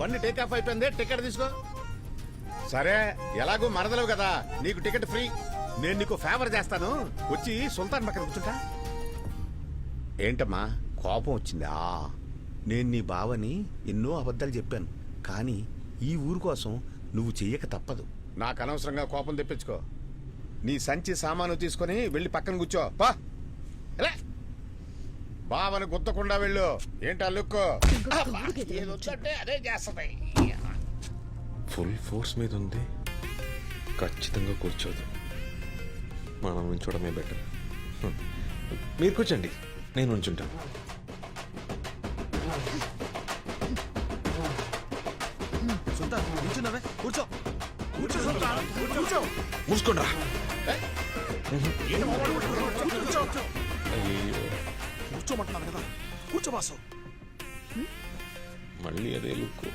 బండి take off అయిపోయింది, ticket తీసుకో. సరే ఎలాగో మరదలేవు కదా, నీకు టికెట్ ఫ్రీ. నేను నీకు ఫేవర్ చేస్తాను, వచ్చి సుల్తాన్ పక్కన కూర్చుంటా. ఏంటమ్మా కోపం వచ్చిందా? నేను నీ బావని ఎన్నో అబద్ధాలు చెప్పాను, కానీ ఈ ఊరు కోసం నువ్వు చెయ్యక తప్పదు. నాకు అనవసరంగా కోపం తెప్పించుకో. నీ సంచి సామాను తీసుకొని వెళ్ళి పక్కన కూర్చో. పా బావని గుద్దకుండా వెళ్ళు. ఏంటా లుక్? అదే చేస్తాయి. ఫుల్ ఫోర్స్ మీద ఉంది, ఖచ్చితంగా కూర్చోదు. మనం ఉంచడమే బెటర్. మీరు కూర్చోండి, నేను ఉంచుంటాను. కూర్చో కూర్చో. మూసుకోండి. కూర్చోమంటున్నాను కదా, కూర్చో బాసు. మళ్ళీ అదే లుక్.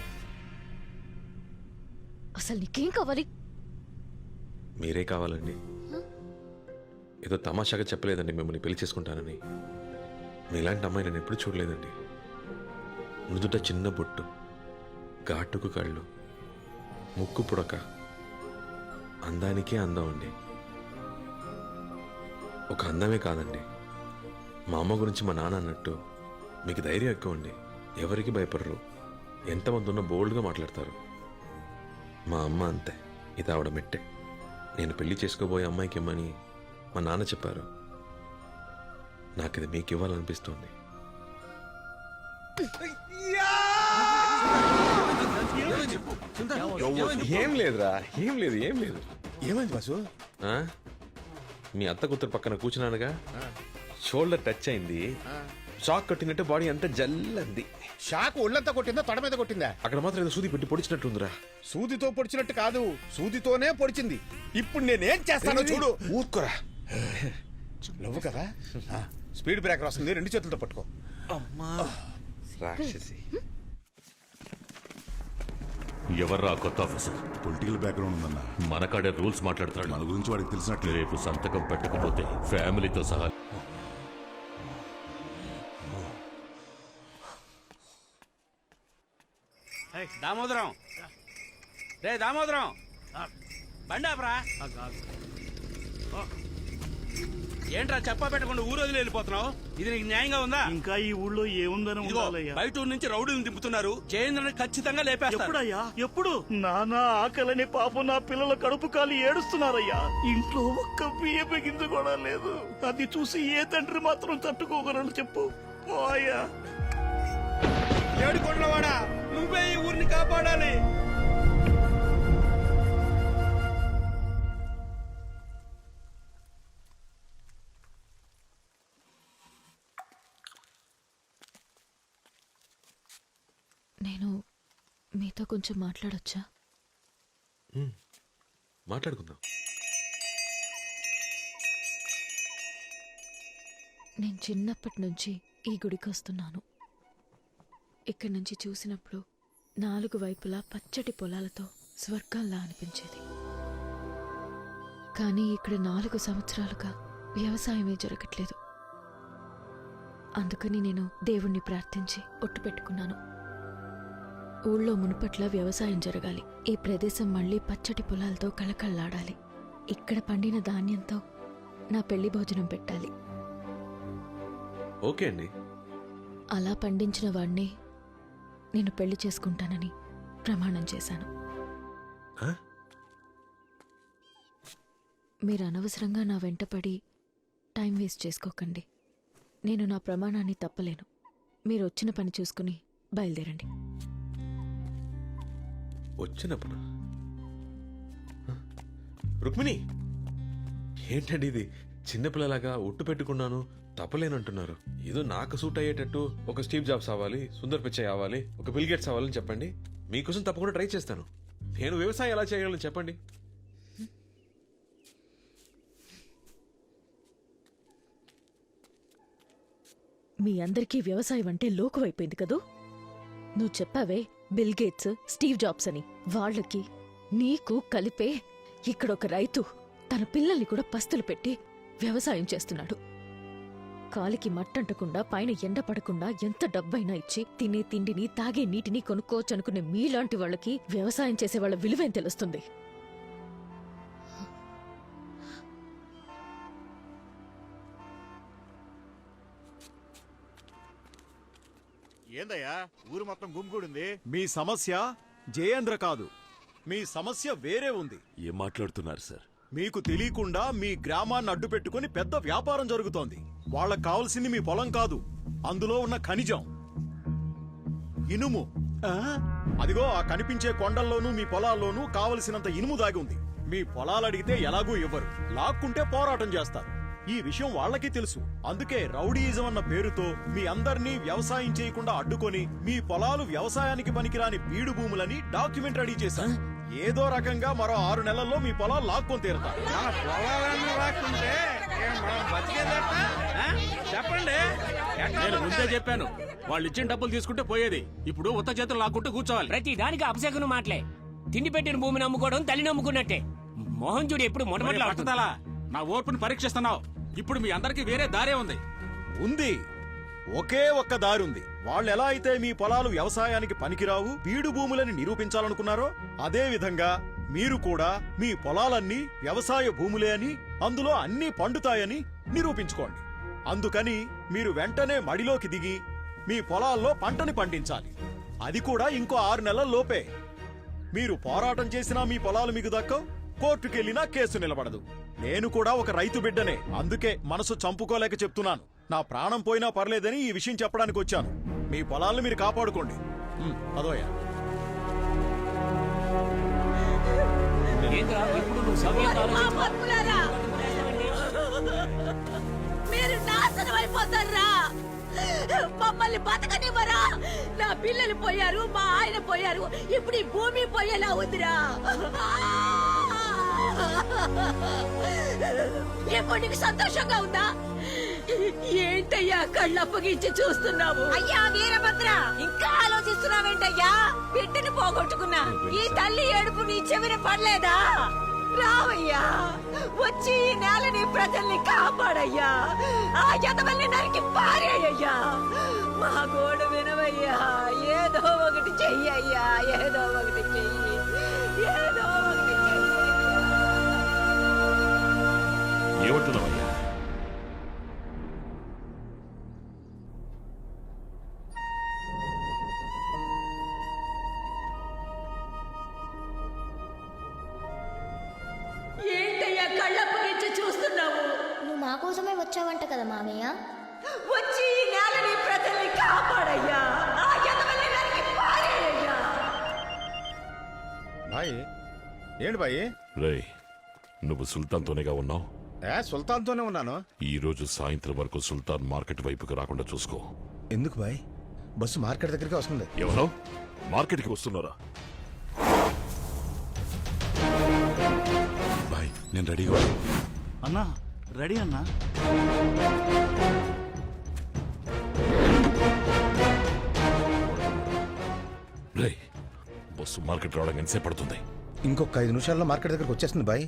అసలు నీకేం కావాలి? మీరే కావాలండి. ఏదో తమాషాగా చెప్పలేదండి మిమ్మల్ని పెళ్లి చేసుకుంటానని. మీలాంటి అమ్మాయి నేను ఎప్పుడు చూడలేదండి. నుదుట చిన్న బొట్టు, ఘాటుకు కళ్ళు, ముక్కు పుడక, అందానికే అందం అండి. ఒక అందమే కాదండి, మా అమ్మ గురించి మా నాన్న అన్నట్టు మీకు ధైర్యం ఎక్కువ అండి. ఎవరికి భయపడరు, ఎంతమంది ఉన్నా బోల్డ్గా మాట్లాడతారు. మా అమ్మ అంతే, ఇది ఆవిడ మెట్టే. నేను పెళ్లి చేసుకోబోయే అమ్మాయికి ఇమ్మని మా నాన్న చెప్పారు. నాకు ఇది మీకు ఇవ్వాలనిపిస్తుంది. ఏం లేదురా, ఏం లేదు. ఏమైంది బాసు? ఆ? మీ అత్త కూతురు పక్కన కూర్చున్నానుగా, షోల్డర్ టచ్ అయింది, షాక్ కొట్టినట్టు బాడీ అంతా జల్లంది. షాక్ ఒళ్ళంతా కొట్టిందా, తొడ మీద కొట్టిందా? అక్కడ మాత్రం ఏదో సూది పెట్టి పొడిచినట్టుందిరా. సూదితో పొడిచినట్టు కాదు, సూదితోనే పొడిచింది. ఇప్పుడు నేనేం చేస్తానో చూడు. ఊరుకోరా. నువ్వు కదా, స్పీడ్ బ్రేకర్ వస్తుంది, 2 చేతులతో పట్టుకో. రాక్షసి. ఎవర్రా కొత్త ఆఫీసర్? పొలిటికల్ బ్యాక్గ్రౌండ్ ఉందన్న. మన కాడే రూల్స్ మాట్లాడుతున్నాడు. మన గురించి వాడికి తెలిసినట్లే. రేపు సంతకం పెట్టకపోతే ఫ్యామిలీతో సహా. దామోదరం, రే దామోదరం, బండాపరా. ఏంట్రా చెప్పా పెట్టకుండా ఊరు వదిలి వెళ్ళిపోతున్నావు? ఇది నీకు న్యాయంగా ఉందా? ఇంకా ఈ ఊళ్ళో ఏముందని ఉండాలయ్యా? బయట ఊరు నుంచి రౌడీని దింపుతున్నారు. జయేంద్రని ఖచ్చితంగా లేపేస్తారు. ఎప్పుడయ్యా? ఎప్పుడు? నానా ఆకలని పాపం నా పిల్లల కడుపు కాలి ఏడుస్తున్నారయ్యా. ఇంట్లో ఒక్క బియ్యం గింజ కూడా లేదు. అది చూసి ఏ తండ్రి మాత్రం తట్టుకోగలరు చెప్పు? అయ్యా ఏడుకొండలవాడా, నువ్వే ఈ ఊరిని కాపాడాలి. నేను మీతో కొంచెం మాట్లాడొచ్చా? మాట్లాడుకుందాం. నేను చిన్నప్పటి నుంచి ఈ గుడికి వస్తున్నాను. ఇక్కడి నుంచి చూసినప్పుడు 4 వైపులా పచ్చటి పొలాలతో స్వర్గంలా అనిపించేది. కానీ ఇక్కడ 4 సంవత్సరాలుగా వ్యవసాయమే జరగట్లేదు. అందుకని నేను దేవుణ్ణి ప్రార్థించి ఒట్టు పెట్టుకున్నాను. ఊళ్ళో మునుపట్ల వ్యవసాయం జరగాలి. ఈ ప్రదేశం మళ్లీ పచ్చటి పొలాలతో కళకళలాడాలి. ఇక్కడ పండిన ధాన్యంతో నా పెళ్లి భోజనం పెట్టాలి. ఓకే అండి. అలా పండించిన వాణ్ణి నేను పెళ్లి చేసుకుంటానని ప్రమాణం చేశాను. మీరు అనవసరంగా నా వెంటపడి టైం వేస్ట్ చేసుకోకండి. నేను నా ప్రమాణాన్ని తప్పలేను. మీరు వచ్చిన పని చూసుకుని బయలుదేరండి. వచ్చినప్పుడు రుక్మిణి, ఏంటండి ఇది? చిన్నపిల్లలాగా ఒట్టు పెట్టుకున్నాను తప్పలేనంటున్నారు. ఏదో నాకు సూట్ అయ్యేటట్టు ఒక స్టీవ్ జాబ్స్ అవ్వాలి, సుందర్ పిచ్చై అవ్వాలి, ఒక బిల్ గేట్స్ అవ్వాలని చెప్పండి. మీకోసం తప్పకుండా ట్రై చేస్తాను. నేను వ్యవసాయం ఎలా చేయగలను చెప్పండి. మీ అందరికీ వ్యవసాయం అంటే లోకువైపోయింది కదూ. నువ్వు చెప్పావే బిల్ గేట్స్, స్టీవ్ జాబ్స్ అని. వాళ్ళకి నీకు కలిపే ఇక్కడొక రైతు తన పిల్లల్ని కూడా పస్తులు పెట్టి వ్యవసాయం చేస్తున్నాడు. కాలికి మట్టంటకుండా పైన ఎండ పడకుండా ఎంత డబ్బైనా ఇచ్చి తినే తిండిని తాగే నీటిని కొనుక్కోవచ్చు అనుకునే మీలాంటి వాళ్ళకి వ్యవసాయం చేసే వాళ్ళ విలువేం తెలుస్తుంది? ఏందయ్యా ఊరు మొత్తం గుమ్మిగూడింది? మీ సమస్య జయేంద్ర కాదు, మీ సమస్య వేరే ఉంది. ఏం మాట్లాడుతున్నారు సార్? మీకు తెలియకుండా మీ గ్రామాన్ని అడ్డు పెట్టుకుని పెద్ద వ్యాపారం జరుగుతోంది. వాళ్ళకి కావాల్సింది మీ పొలం కాదు, అందులో ఉన్న ఖనిజం ఇనుము. అదిగో ఆ కనిపించే కొండల్లోనూ మీ పొలాల్లోనూ కావలసినంత ఇనుము దాగి ఉంది. మీ పొలాలు అడిగితే ఎలాగూ ఇవ్వరు, లాక్కుంటే పోరాటం చేస్తారు. ఈ విషయం వాళ్ళకి తెలుసు. అందుకే రౌడీయిజం అన్న పేరుతో మీ అందర్నీ వ్యవసాయం చేయకుండా అడ్డుకొని మీ పొలాలు వ్యవసాయానికి పనికిరాని బీడు భూములని డాక్యుమెంట్ రెడీ చేశారు. ఏదో రకంగా మరో 6 నెలల్లో మీ పొలాలు లాక్కొని తీరుతారు. మన పొలాలన్నీ రాకుంటే ఏం మనం బతికేదట? ఆ? చెప్పండి. ఎట్లా నేను ముందే బతకాలి? చెప్పాను, వాళ్ళు ఇచ్చిన డబ్బులు తీసుకుంటే పోయేది. ఇప్పుడు ఉత్త చేతులు లాక్కుంటూ కూర్చోవాలి. ప్రతి దానికి అపశకును మాటలే. తిండి పెట్టిన భూమిని అమ్ముకోవడం తల్లి నమ్ముకున్నట్టే. మోహన్ చూడు ఎప్పుడు మరి మొట్టమొదటి పట్టుదల, నా ఓర్పుని పరీక్షిస్తున్నావు. ఇప్పుడు మీ అందరికి వేరే దారే ఉంది. ఉంది, ఒకే ఒక్క దారుంది. వాళ్ళు ఎలా అయితే మీ పొలాలు వ్యవసాయానికి పనికిరావు, బీడు భూములని నిరూపించాలనుకున్నారో అదే విధంగా మీరు కూడా మీ పొలాలన్నీ వ్యవసాయ భూములే అని, అందులో అన్నీ పండుతాయని నిరూపించుకోండి. అందుకని మీరు వెంటనే మడిలోకి దిగి మీ పొలాల్లో పంటని పండించాలి. అది కూడా ఇంకో 6 నెలల లోపే. మీరు పోరాటం చేసినా మీ పొలాలు మీకు దక్కవు, కోర్టుకెళ్లినా కేసు నిలబడదు. నేను కూడా ఒక రైతు బిడ్డనే, అందుకే మనసు చంపుకోలేక చెప్తున్నాను. నా ప్రాణం పోయినా పర్లేదని ఈ విషయం చెప్పడానికి వచ్చాను. మీ పొలాలను మీరు కాపాడుకోండి. అదోయా ఏంద్రా, ఇప్పుడు నువ్వు సమయంగా మీరు నాశనం అయిపోతారా? మమ్మల్ని బతకనివ్వరా? నా పిల్లలు పోయారు, మా ఆయన పోయారు, ఇప్పుడు ఈ భూమి పోయేలా ఉందిరా. ఇప్పుడు నీకు సంతోషంగా ఉందా? ఏంటయ్యా కళ్ళప్పగించి చూస్తున్నావు? అయ్యా వీరభద్ర, ఇంకా ఆలోచిస్తున్నావేంటయ్యా? బిడ్డని పోగొట్టుకున్నా ఈ తల్లి ఏడుపు నీ చెవిన పడలేదా? రావయ్యా, వచ్చి ఈ నేలని ప్రజల్ని కాపాడయ్యా. ఆ యదవల్ని నరికి పారేయ్యా. మా గోడు వినవయ్యా. ఏదో ఒకటి చెయ్యయ్యా, ఏదో ఒకటి చెయ్యి, ఏదో ఒకటి చెయ్యి. ఏమంటున్నావయ్యా? ఏంటయ్యా కళ్ళప్పగించి చూస్తున్నావు? నువ్వు మా కోసమే వచ్చావంట కదా మామయ్య. వచ్చి ఈ నేలని ప్రజల్ని కాపాడయ్యా. ఆ యదవల్ని నరికి పారేయ్యా. బాయ్ ఏంటి బాయ్? రేయ్, నువ్వు సుల్తాన్తోనేగా ఉన్నావు? సుల్తాన్తోనే ఉన్నాను. ఈ రోజు సాయంత్రం వరకు సుల్తాన్ మార్కెట్ వైపుకి రాకుండా చూసుకో. ఎందుకు బాయ్? బస్సు మార్కెట్ దగ్గరికి వస్తుంది. ఎవరో మార్కెట్కి వస్తున్నారా? బాయ్ నేను రెడీగా ఉన్నా. అన్నా రెడీ అన్నా. రేయ్, బస్సు మార్కెట్ రావడానికి ఎంతసేపు పడుతుంది? ఇంకొక 5 నిమిషాల్లో మార్కెట్ దగ్గరికి వచ్చేస్తుంది బాయ్.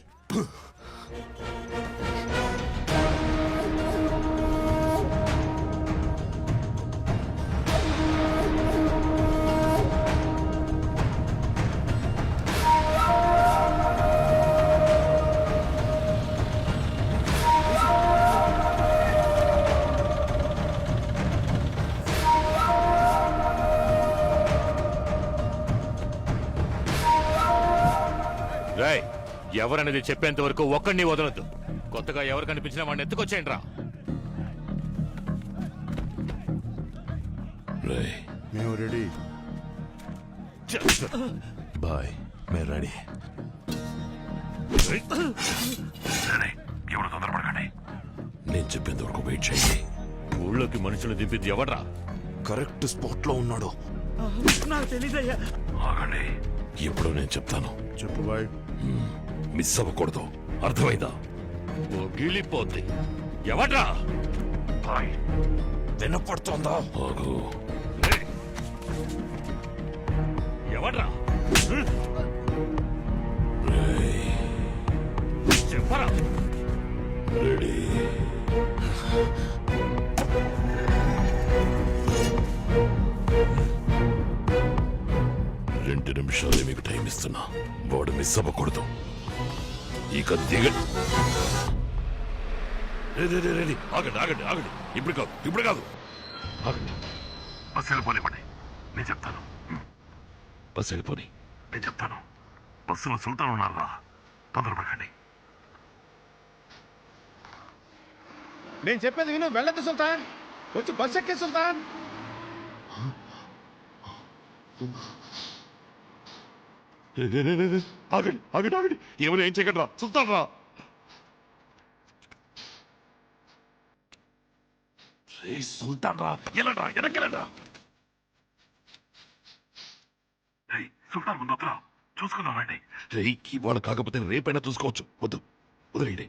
రేయ్, ఎవరనేది చెప్పేంత వరకు ఒక్కడిని వదలొద్దు. కొత్తగా ఎవరు కనిపించినా వాడిని ఎత్తుకొచ్చేయండి రా. రేయ్, మేము రెడీ. బాయ్ మేము రెడీ. ఎవరు తొందరపడకండి. నేను చెప్పేంత వరకు వెయిట్ చేయండి. ఊళ్ళోకి మనుషులు దింపింది ఎవడ్రా? కరెక్ట్ స్పాట్ లో ఉన్నాడు. నాకు తెలీదయ్యా. ఆగండి, ఇప్పుడు నేను చెప్తాను. చెప్పు బాయ్. మిస్ అవ్వకూడదు, అర్థమైందా? ఓ గీలిపోద్ది. ఎవడ్రా? వినపడుతోందా? ఆగు. ఏయ్! ఎవడ్రా? చెప్పరా? రెడీ. చెప్తున్నా వాడు మిస్ అవ్వకూడదు ఇక దిగండి ఆగండి ఆగండి ఆగండి ఇప్పుడు కాదు ఆగండి బస్సు వెళ్ళిపోనివ్వండి నేను చెప్తాను బస్సు వెళ్ళిపోని నేను చెప్తాను బస్సులో సుల్తాన్ ఉన్నారా తొందరపడకండి నేను చెప్పేది విను, వెళ్ళద్దు సుల్తాన్. వచ్చి బస్ ఎక్కే సుల్తాన్. ఆగండి ఆగండి ఆగండి ఎవరు ఏం చేయకండి రా సుల్తాన్ రా సుల్తాన్ రా ఎలాడా వెనక్కెళ్ళడా సుల్తాన్ ముందు వద్దురా చూసుకుందామండి ఇవాళ కాకపోతే రేపైనా చూసుకోవచ్చు వద్దు వదిలేయండి